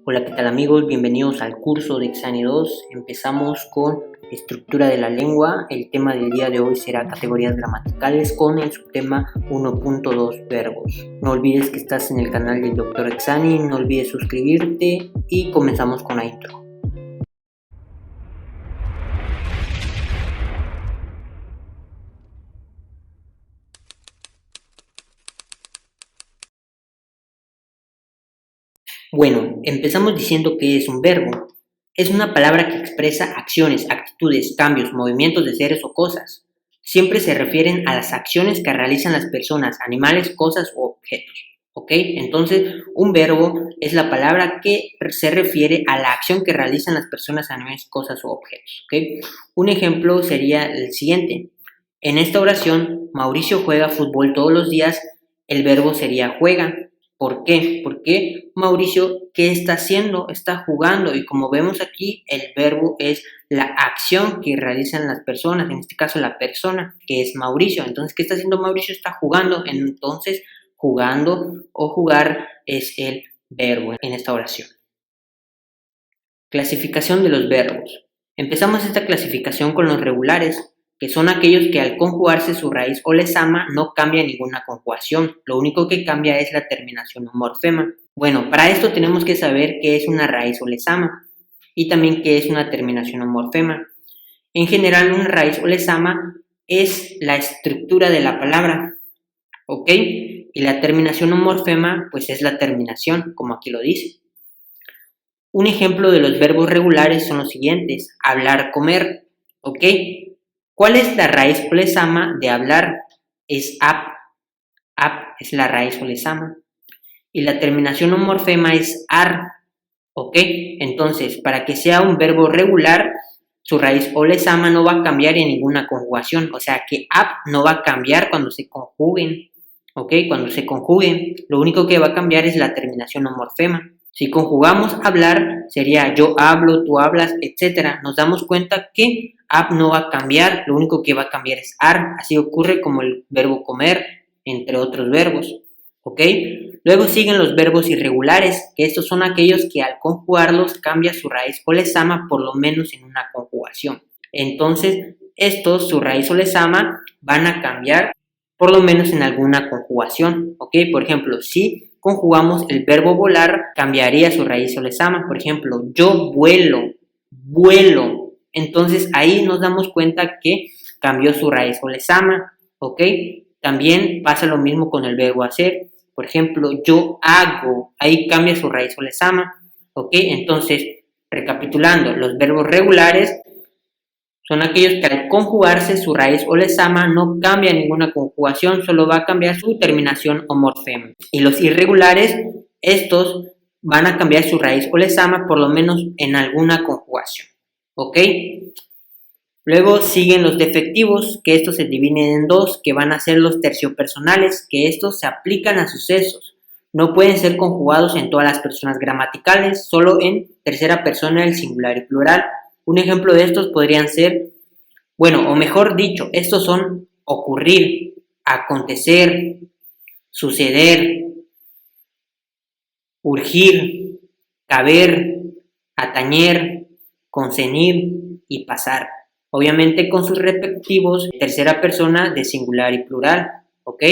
Hola, ¿qué tal amigos? Bienvenidos al curso de Exani 2. Empezamos con estructura de la lengua. El tema del día de hoy será categorías gramaticales con el subtema 1.2 verbos. No olvides que estás en el canal del Dr. Exani, no olvides suscribirte y comenzamos con la intro. Bueno, empezamos diciendo que es un verbo. Es una palabra que expresa acciones, actitudes, cambios, movimientos de seres o cosas. Siempre se refieren a las acciones que realizan las personas, animales, cosas o objetos. ¿Ok? Entonces, un verbo es la palabra que se refiere a la acción que realizan las personas, animales, cosas o objetos. ¿Ok? Un ejemplo sería el siguiente. En esta oración, Mauricio juega fútbol todos los días. El verbo sería juega. ¿Por qué? Porque Mauricio, ¿qué está haciendo? Está jugando, y como vemos aquí, el verbo es la acción que realizan las personas, en este caso la persona, que es Mauricio. Entonces, ¿qué está haciendo Mauricio? Está jugando. Entonces, jugando o jugar es el verbo en esta oración. Clasificación de los verbos. Empezamos esta clasificación con los regulares, que son aquellos que al conjugarse su raíz o lesama no cambia ninguna conjugación, lo único que cambia es la terminación o morfema. Bueno, para esto tenemos que saber qué es una raíz o lesama y también qué es una terminación o morfema. En general, una raíz o lesama es la estructura de la palabra, ¿ok? Y la terminación o morfema, pues es la terminación, como aquí lo dice. Un ejemplo de los verbos regulares son los siguientes: hablar, comer, ¿ok? ¿Cuál es la raíz o lesama de hablar? Es ap. Ap es la raíz o lesama. Y la terminación o morfema es ar, ¿ok? Entonces, para que sea un verbo regular, su raíz o lesama no va a cambiar en ninguna conjugación. O sea que ap no va a cambiar cuando se conjuguen, ¿ok? Cuando se conjuguen, lo único que va a cambiar es la terminación o morfema. Si conjugamos hablar, sería yo hablo, tú hablas, etc. Nos damos cuenta que ap no va a cambiar, lo único que va a cambiar es ar. Así ocurre como el verbo comer, entre otros verbos, ¿ok? Luego siguen los verbos irregulares, que estos son aquellos que al conjugarlos cambia su raíz o lesama por lo menos en una conjugación. Entonces, estos, su raíz o lesama, van a cambiar por lo menos en alguna conjugación, ¿ok? Por ejemplo, si conjugamos el verbo volar, cambiaría su raíz o lesama. Por ejemplo, yo vuelo, vuelo. Entonces, ahí nos damos cuenta que cambió su raíz o lesama, ¿ok? También pasa lo mismo con el verbo hacer. Por ejemplo, yo hago, ahí cambia su raíz o lesama, ¿ok? Entonces, recapitulando, los verbos regulares son aquellos que al conjugarse su raíz o lesama no cambia ninguna conjugación, solo va a cambiar su terminación o morfema. Y los irregulares, estos van a cambiar su raíz o lesama por lo menos en alguna conjugación, ¿ok? Luego siguen los defectivos, que estos se dividen en dos, que van a ser los terciopersonales, que estos se aplican a sucesos. No pueden ser conjugados en todas las personas gramaticales, solo en tercera persona del singular y plural. Un ejemplo de estos podrían ser, bueno, o mejor dicho, estos son ocurrir, acontecer, suceder, urgir, caber, atañer, concenir y pasar. Obviamente con sus respectivos tercera persona de singular y plural, ¿ok?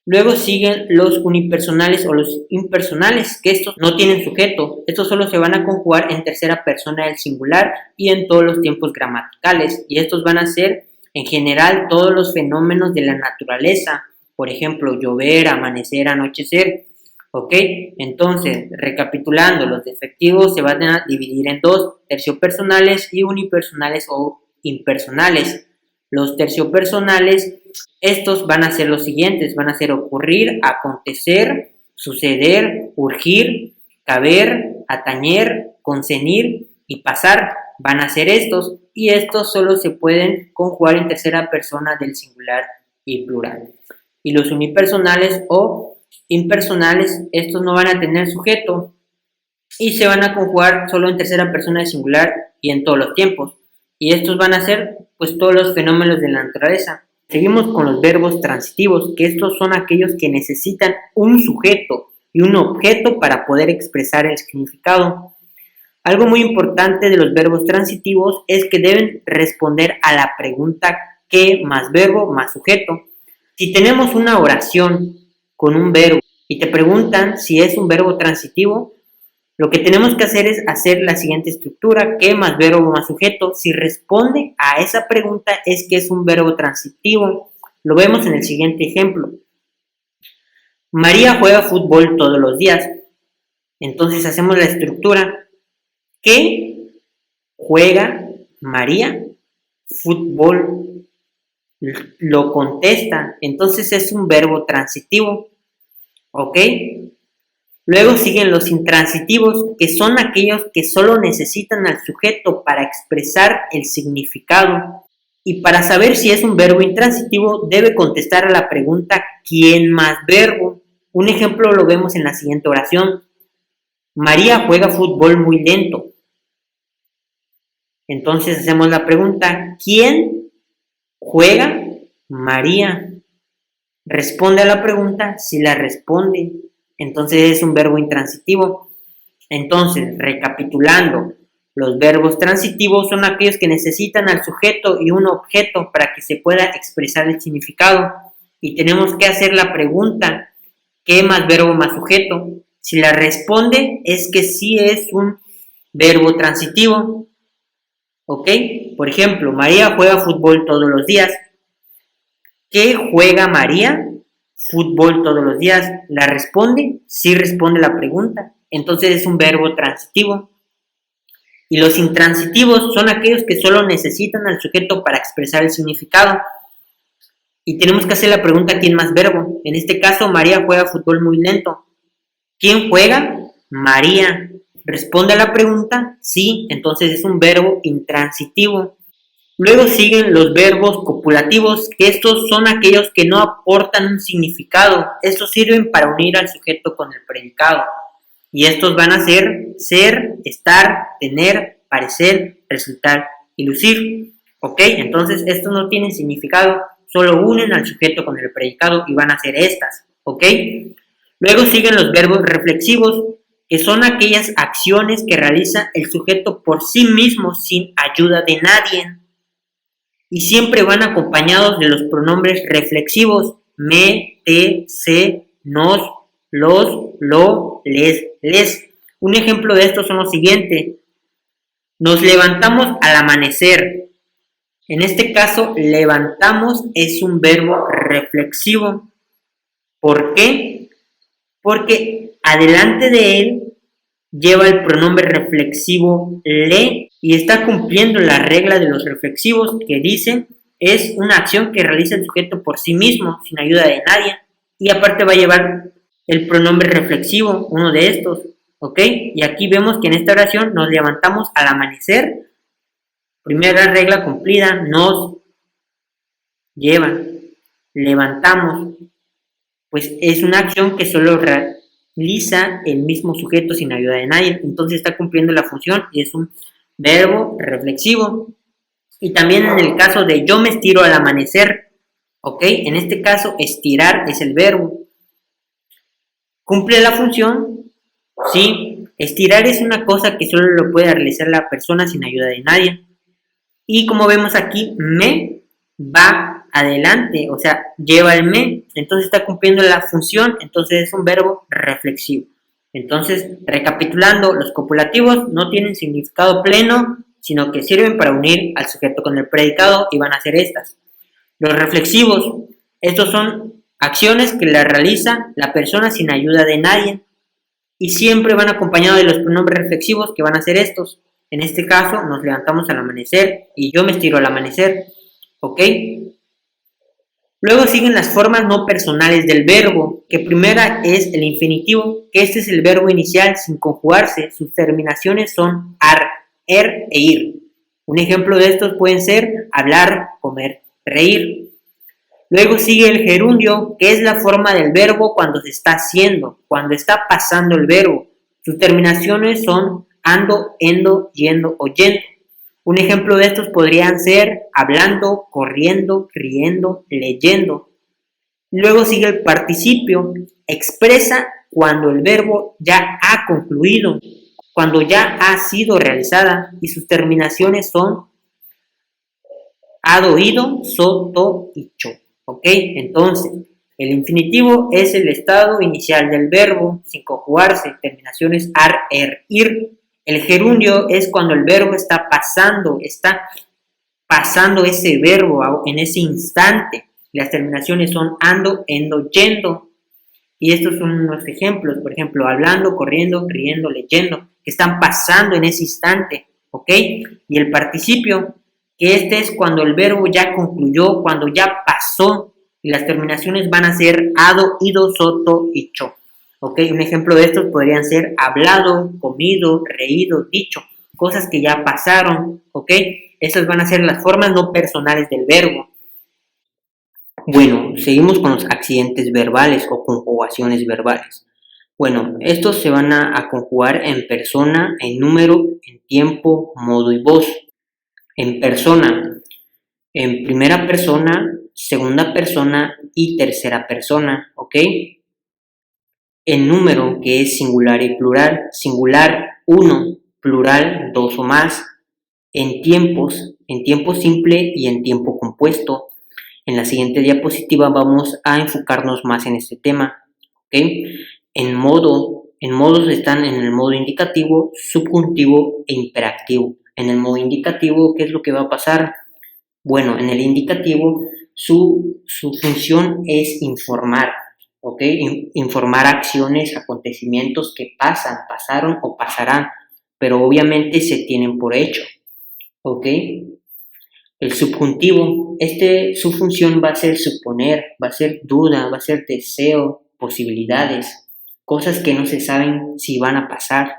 Luego siguen los unipersonales o los impersonales, que estos no tienen sujeto. Estos solo se van a conjugar en tercera persona del singular y en todos los tiempos gramaticales. Y estos van a ser, en general, todos los fenómenos de la naturaleza. Por ejemplo, llover, amanecer, anochecer. ¿Ok? Entonces, recapitulando, los defectivos se van a dividir en dos: terciopersonales y unipersonales o impersonales. Los terciopersonales, estos van a ser los siguientes: van a ser ocurrir, acontecer, suceder, urgir, caber, atañer, concenir y pasar. Van a ser estos, y estos solo se pueden conjugar en tercera persona del singular y plural. Y los unipersonales o impersonales, estos no van a tener sujeto y se van a conjugar solo en tercera persona del singular y en todos los tiempos. Y estos van a ser pues todos los fenómenos de la naturaleza. Seguimos con los verbos transitivos, que estos son aquellos que necesitan un sujeto, y un objeto para poder expresar el significado. Algo muy importante de los verbos transitivos es que deben responder a la pregunta ¿qué? Más verbo más sujeto. Si tenemos una oración con un verbo y te preguntan si es un verbo transitivo, lo que tenemos que hacer es hacer la siguiente estructura, ¿qué? Más verbo más sujeto. Si responde a esa pregunta es que es un verbo transitivo. Lo vemos en el siguiente ejemplo. María juega fútbol todos los días. Entonces hacemos la estructura. ¿Qué juega María? Fútbol. Lo contesta. Entonces es un verbo transitivo. ¿Ok? Luego siguen los intransitivos, que son aquellos que solo necesitan al sujeto para expresar el significado. Y para saber si es un verbo intransitivo, debe contestar a la pregunta ¿quién más verbo? Un ejemplo lo vemos en la siguiente oración. María juega fútbol muy lento. Entonces hacemos la pregunta ¿quién juega? María. Responde a la pregunta si la responde. Entonces es un verbo intransitivo. Entonces, recapitulando, los verbos transitivos son aquellos que necesitan al sujeto y un objeto para que se pueda expresar el significado. Y tenemos que hacer la pregunta, ¿qué más verbo más sujeto? Si la responde es que sí es un verbo transitivo. ¿Ok? Por ejemplo, María juega fútbol todos los días. ¿Qué juega María? Fútbol todos los días. ¿La responde? Sí responde la pregunta. Entonces es un verbo transitivo. Y los intransitivos son aquellos que solo necesitan al sujeto para expresar el significado. Y tenemos que hacer la pregunta ¿quién más verbo? En este caso, María juega fútbol muy lento. ¿Quién juega? María. ¿Responde a la pregunta? Sí, entonces es un verbo intransitivo. Luego siguen los verbos copulativos, que estos son aquellos que no aportan un significado. Estos sirven para unir al sujeto con el predicado. Y estos van a ser, estar, tener, parecer, resultar y lucir. ¿Ok? Entonces estos no tienen significado, solo unen al sujeto con el predicado y van a ser estas. ¿Ok? Luego siguen los verbos reflexivos, que son aquellas acciones que realiza el sujeto por sí mismo sin ayuda de nadie. Y siempre van acompañados de los pronombres reflexivos, me, te, se, nos, los, lo, les. Un ejemplo de estos son los siguientes. Nos levantamos al amanecer. En este caso, levantamos es un verbo reflexivo. ¿Por qué? Porque adelante de él lleva el pronombre reflexivo le y está cumpliendo la regla de los reflexivos que dicen es una acción que realiza el sujeto por sí mismo, sin ayuda de nadie, y aparte va a llevar el pronombre reflexivo, uno de estos, ¿ok? Y aquí vemos que en esta oración nos levantamos al amanecer, primera regla cumplida, nos lleva, levantamos, pues es una acción que solo realiza el mismo sujeto sin ayuda de nadie, entonces está cumpliendo la función y es un verbo reflexivo. Y también en el caso de yo me estiro al amanecer, ¿ok? En este caso estirar es el verbo. ¿Cumple la función? Sí. Estirar es una cosa que solo lo puede realizar la persona sin ayuda de nadie. Y como vemos aquí, me va adelante, o sea, lleva el me, entonces está cumpliendo la función, entonces es un verbo reflexivo. Entonces, recapitulando, los copulativos no tienen significado pleno, sino que sirven para unir al sujeto con el predicado y van a ser estas. Los reflexivos, estos son acciones que la realiza la persona sin ayuda de nadie y siempre van acompañados de los pronombres reflexivos que van a ser estos. En este caso, nos levantamos al amanecer y yo me estiro al amanecer, ¿ok? Luego siguen las formas no personales del verbo, que primera es el infinitivo, que este es el verbo inicial sin conjugarse. Sus terminaciones son ar, er e ir. Un ejemplo de estos pueden ser hablar, comer, reír. Luego sigue el gerundio, que es la forma del verbo cuando se está haciendo, cuando está pasando el verbo. Sus terminaciones son ando, endo, yendo o yendo. Un ejemplo de estos podrían ser hablando, corriendo, riendo, leyendo. Luego sigue el participio, expresa cuando el verbo ya ha concluido, cuando ya ha sido realizada y sus terminaciones son ado, ido, so, to y cho. ¿Ok? Entonces, el infinitivo es el estado inicial del verbo sin conjugarse, terminaciones ar, er, ir. El gerundio es cuando el verbo está pasando ese verbo en ese instante. Las terminaciones son ando, endo, yendo. Y estos son unos ejemplos, por ejemplo, hablando, corriendo, riendo, leyendo, que están pasando en ese instante, ¿ok? Y el participio, que este es cuando el verbo ya concluyó, cuando ya pasó, y las terminaciones van a ser ado, ido, soto y cho, ¿ok? Un ejemplo de estos podrían ser hablado, comido, reído, dicho, cosas que ya pasaron, ¿ok? Esas van a ser las formas no personales del verbo. Bueno, seguimos con los accidentes verbales o conjugaciones verbales. Bueno, estos se van a conjugar en persona, en número, en tiempo, modo y voz. En persona, en primera persona, segunda persona y tercera persona, ¿ok? En número, que es singular y plural, singular 1, plural 2 o más. En tiempo simple y en tiempo compuesto. En la siguiente diapositiva vamos a enfocarnos más en este tema, ¿ok? En modos están en el modo indicativo, subjuntivo e imperativo. En el modo indicativo, ¿qué es lo que va a pasar? Bueno, en el indicativo su función es informar, ¿ok? Informar acciones, acontecimientos que pasan, pasaron o pasarán, pero obviamente se tienen por hecho, ¿ok? El subjuntivo, su función va a ser suponer, va a ser duda, va a ser deseo, posibilidades, cosas que no se saben si van a pasar,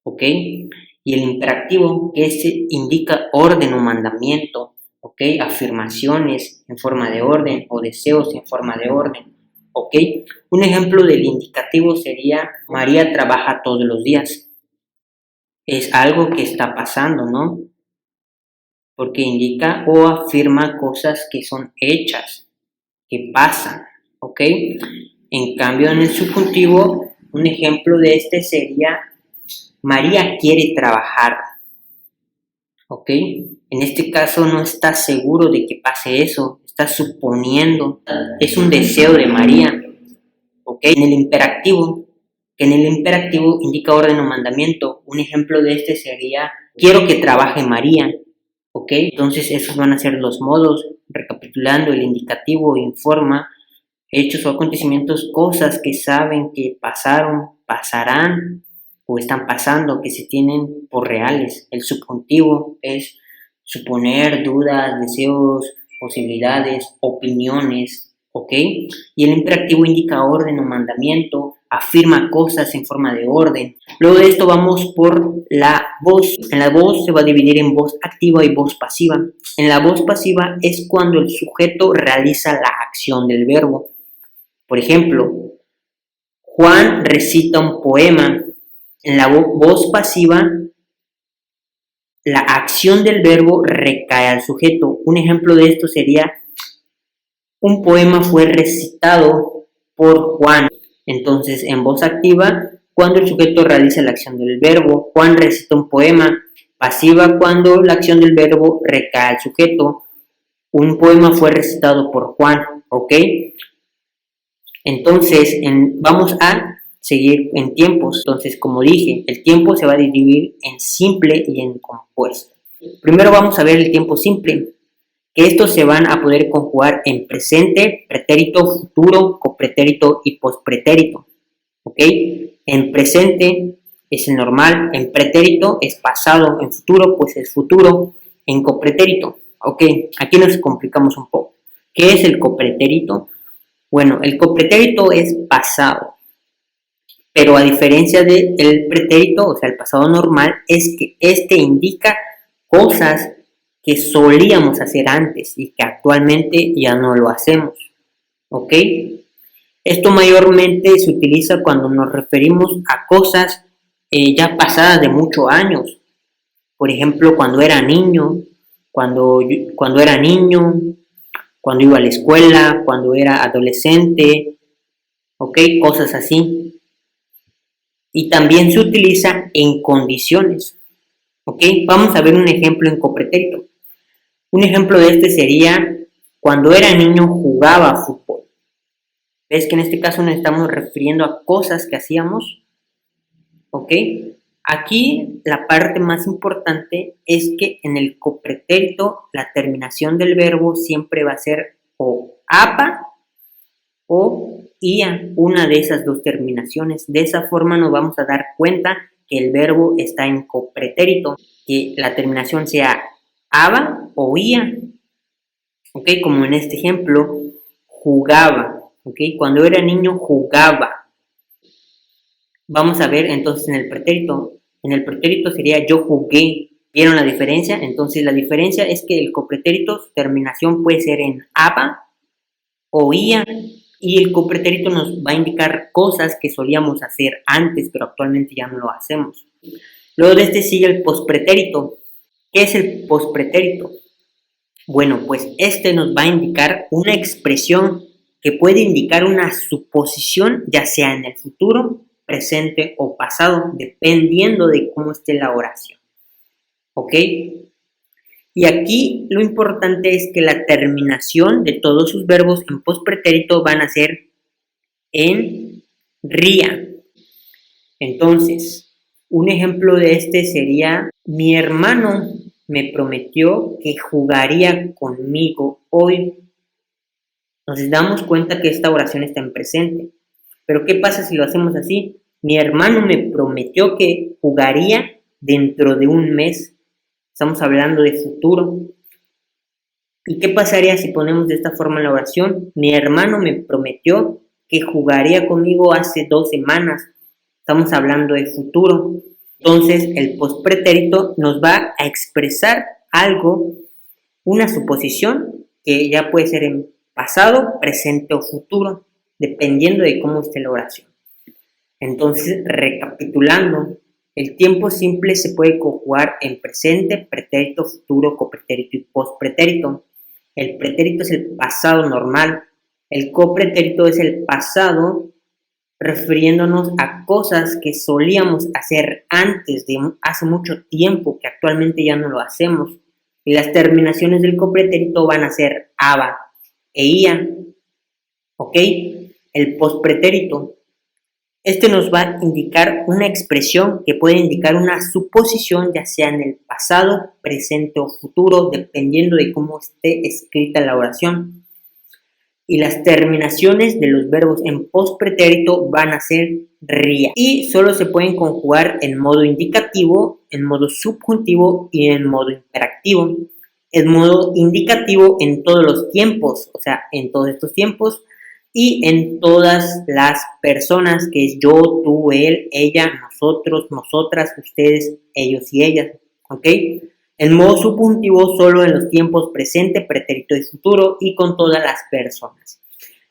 ¿ok? Y el imperativo, que indica orden o mandamiento, ¿ok? Afirmaciones en forma de orden o deseos en forma de orden, ¿ok? Un ejemplo del indicativo sería María trabaja todos los días. Es algo que está pasando, ¿no? Porque indica o afirma cosas que son hechas, que pasan, ¿ok? En cambio, en el subjuntivo, un ejemplo de este sería María quiere trabajar, ¿ok? En este caso no está seguro de que pase eso, está suponiendo, es un deseo de María, ¿ok? En el imperativo indica orden o mandamiento, un ejemplo de este sería quiero que trabaje María, ¿ok? Entonces esos van a ser los modos, recapitulando, el indicativo informa hechos o acontecimientos, cosas que saben que pasaron, pasarán o están pasando, que se tienen por reales. El subjuntivo es suponer, dudas, deseos, posibilidades, opiniones, ¿ok? Y el imperativo indica orden o mandamiento, afirma cosas en forma de orden. Luego de esto vamos por la voz. En la voz se va a dividir en voz activa y voz pasiva. En la voz pasiva es cuando el sujeto realiza la acción del verbo. Por ejemplo, Juan recita un poema. En la voz pasiva, la acción del verbo recae al sujeto. Un ejemplo de esto sería un poema fue recitado por Juan. Entonces, en voz activa, cuando el sujeto realiza la acción del verbo, Juan recita un poema. Pasiva, cuando la acción del verbo recae al sujeto. Un poema fue recitado por Juan, ¿ok? Entonces, vamos a seguir en tiempos. Entonces, como dije, el tiempo se va a dividir en simple y en compuesto. Primero vamos a ver el tiempo simple, que estos se van a poder conjugar en presente, pretérito, futuro, copretérito y pospretérito, ¿ok? En presente es el normal, en pretérito es pasado, en futuro pues es futuro, en copretérito, ¿ok? Aquí nos complicamos un poco. ¿Qué es el copretérito? Bueno, el copretérito es pasado, pero a diferencia del pretérito, o sea, el pasado normal, es que este indica cosas que solíamos hacer antes y que actualmente ya no lo hacemos, ¿ok? Esto mayormente se utiliza cuando nos referimos a cosas ya pasadas de muchos años. Por ejemplo, cuando era niño, cuando iba a la escuela, cuando era adolescente, ¿ok? Cosas así. y también se utiliza en condiciones. ¿Ok? Vamos a ver un ejemplo en copretérito. Un ejemplo de este sería cuando era niño jugaba fútbol. ¿Ves que en este caso nos estamos refiriendo a cosas que hacíamos? ¿Ok? Aquí la parte más importante es que en el copretérito la terminación del verbo siempre va a ser o apa o ia, una de esas dos terminaciones. De esa forma nos vamos a dar cuenta que el verbo está en copretérito, que la terminación sea aba o ia. ¿Ok? Como en este ejemplo, jugaba. ¿Ok? Cuando era niño jugaba. Vamos a ver entonces en el pretérito. En el pretérito sería yo jugué. ¿Vieron la diferencia? Entonces la diferencia es que el copretérito, su terminación puede ser en aba o ia. Y el copretérito nos va a indicar cosas que solíamos hacer antes, pero actualmente ya no lo hacemos. Luego de este sigue el pospretérito. ¿Qué es el pospretérito? Bueno, pues este nos va a indicar una expresión que puede indicar una suposición, ya sea en el futuro, presente o pasado, dependiendo de cómo esté la oración. ¿Ok? Y aquí lo importante es que la terminación de todos sus verbos en pospretérito van a ser en ría. Entonces, un ejemplo de este sería: mi hermano me prometió que jugaría conmigo hoy. Nos damos cuenta que esta oración está en presente. Pero ¿qué pasa si lo hacemos así? Mi hermano me prometió que jugaría dentro de un mes. Estamos hablando de futuro. ¿Y qué pasaría si ponemos de esta forma la oración? Mi hermano me prometió que jugaría conmigo hace 2 semanas. Estamos hablando de futuro. Entonces, el pospretérito nos va a expresar algo, una suposición, que ya puede ser en pasado, presente o futuro, dependiendo de cómo esté la oración. Entonces, recapitulando, el tiempo simple se puede conjugar en presente, pretérito, futuro, copretérito y pospretérito. El pretérito es el pasado normal. El copretérito es el pasado refiriéndonos a cosas que solíamos hacer antes, de hace mucho tiempo, que actualmente ya no lo hacemos. Y las terminaciones del copretérito van a ser aba e ia. ¿Ok? El pospretérito. Este nos va a indicar una expresión que puede indicar una suposición, ya sea en el pasado, presente o futuro, dependiendo de cómo esté escrita la oración. Y las terminaciones de los verbos en pospretérito van a ser ría. Y solo se pueden conjugar en modo indicativo, en modo subjuntivo y en modo imperativo. En modo indicativo en todos los tiempos, o sea, en todos estos tiempos, y en todas las personas, que es yo, tú, él, ella, nosotros, nosotras, ustedes, ellos y ellas, ¿ok? En modo subjuntivo solo en los tiempos presente, pretérito y futuro y con todas las personas.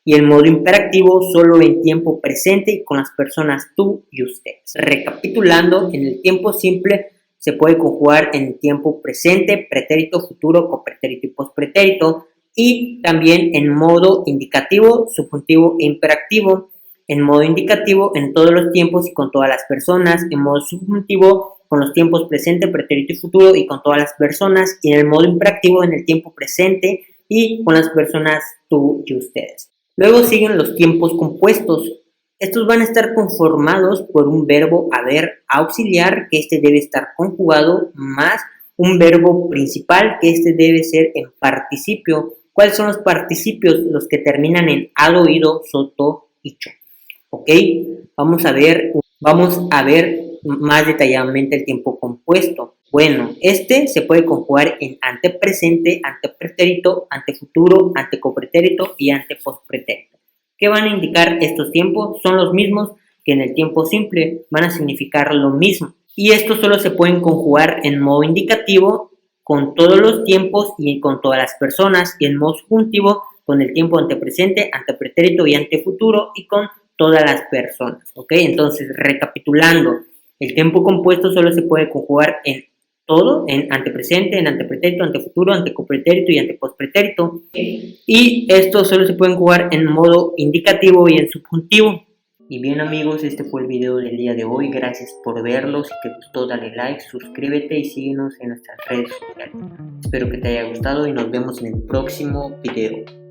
Y en modo imperativo solo en tiempo presente y con las personas tú y ustedes. Recapitulando, en el tiempo simple se puede conjugar en tiempo presente, pretérito, futuro, copretérito y pospretérito. Y también en modo indicativo, subjuntivo e imperativo. En modo indicativo en todos los tiempos y con todas las personas. En modo subjuntivo con los tiempos presente, pretérito y futuro y con todas las personas. Y en el modo imperativo en el tiempo presente y con las personas tú y ustedes. Luego siguen los tiempos compuestos. Estos van a estar conformados por un verbo haber auxiliar, que este debe estar conjugado, más un verbo principal, que este debe ser en participio. ¿Cuáles son los participios? Los que terminan en ado, ido, soto y cho. ¿Ok? Vamos a ver más detalladamente el tiempo compuesto. Bueno, este se puede conjugar en antepresente, antepretérito, antefuturo, antecopretérito y antepospretérito. ¿Qué van a indicar estos tiempos? Son los mismos que en el tiempo simple, van a significar lo mismo. Y estos solo se pueden conjugar en modo indicativo con todos los tiempos y con todas las personas, y en modo subjuntivo con el tiempo antepresente, antepretérito y antefuturo y con todas las personas. ¿Ok? Entonces, recapitulando, el tiempo compuesto solo se puede conjugar en todo, en antepresente, en antepretérito, antefuturo, antecopretérito y antepospretérito. Y estos solo se pueden jugar en modo indicativo y en subjuntivo. Y bien amigos, este fue el video del día de hoy. Gracias por verlo. Si te gustó, dale like, suscríbete y síguenos en nuestras redes sociales. Espero que te haya gustado y nos vemos en el próximo video.